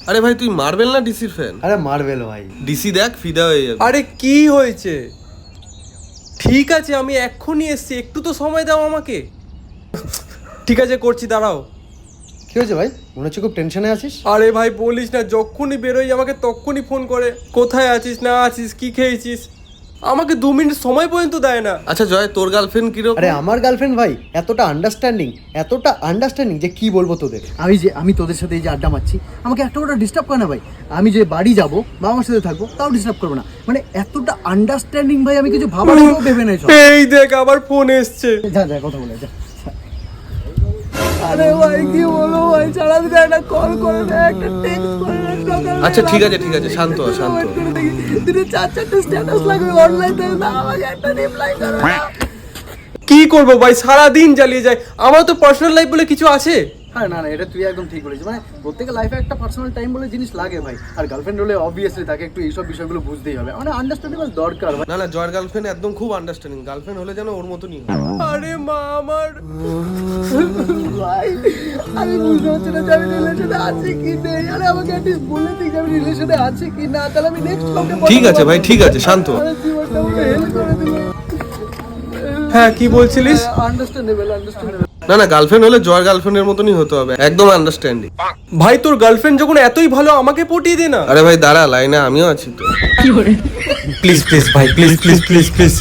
আরে ভাই তুই মার্বেল না ডিসির ফ্যান? আরে মার্বেল ভাই। ডিসি দেখ ফিদা হয়ে যাবে। আরে কি হয়েছে? ঠিক আছে আমি এক্ষুনি এসছি, একটু তো সময় দাও আমাকে। ঠিক আছে করছি, দাঁড়াও। কি হয়েছে ভাই, মনে হচ্ছে খুব টেনশনে আছিস? আরে ভাই বলিস না, যখনই বেরোই আমাকে তখনই ফোন করে, কোথায় আছিস না আছিস, কি খেয়েছিস, আমাকে 2 মিনিট সময় পর্যন্ত দেয় না। আচ্ছা জয়, তোর গার্লফ্রেন্ড কিরকম? আরে আমার গার্লফ্রেন্ড ভাই এতটা আন্ডারস্ট্যান্ডিং যে কি বলবো তোদের। আমি তোদের সাথে এই যে আড্ডা মারছি, আমাকে একটা ওটা ডিস্টার্ব করে না ভাই। আমি যে বাড়ি যাবো বা আমার সাথে থাকবো তাও ডিস্টার্ব করবো না, মানে এতটা আন্ডারস্ট্যান্ডিং ভাই, আমি কিছু ভাবার আগেও ভেবে নেই। এই দেখ আবার ফোন এসছে। যা যা কথা বলে যা। আরে ভাই কি বলো ভাই, সারাদিন একটা কল করে না, একটা টেক্সট করে না, সকালে আচ্ছা ঠিক আছে শান্ত হ, শান্ত হ। দিনে 4-4টা স্ট্যাটাস লাগবে অনলাইনে, না আমাকে একটা রিপ্লাই করো না। কি করবো ভাই, সারাদিন জ্বালিয়ে যায়। আমার তো পার্সোনাল লাইফ বলে কিছু আছে? হ্যাঁ না এটা তুই একদম ঠিক বলেছিস, মানে প্রত্যেকের লাইফে একটা পার্সোনাল টাইম বলে জিনিস লাগে ভাই। আর গার্লফ্রেন্ড হলে অবভিয়াসলি তাকে একটু এইসব বিষয়গুলো বুঝতেই হবে, মানে আন্ডারস্ট্যান্ডিং দরকার ভাই। না জয়ের গার্লফ্রেন্ড একদম খুব আন্ডারস্ট্যান্ডিং। গার্লফ্রেন্ড হলে যেন ওর মতনই হয়। আরে মা আমার ভাই, আমি বুঝতে পারছি না যে আমি রিলেশনে আছি কি নেই। আরে আমাকে অ্যাটলিস্ট বলে দিই যে আমি রিলেশনে আছি কি না, তাহলে আমি নেক্সট কাউকে বলতে ঠিক আছে ভাই, ঠিক আছে শান্ত হ। আরে জীবনটা আমাকে হেল্প করে দিল। হ্যাঁ কি বলছিলিস? আন্ডারস্ট্যান্ডেবল। না গার্লফ্রেন্ড হলে জয়ের গার্লফ্রেন্ডের মতনই হতে হবে, একদম আন্ডারস্ট্যান্ডিং। ভাই তোর গার্লফ্রেন্ড যখন এতই ভালো, আমাকে পটিয়ে দে না। আরে ভাই দাঁড়া, লাইনে আমিও আছি তো। প্লিজ প্লিজ ভাই, প্লিজ প্লিজ প্লিজ প্লিজ।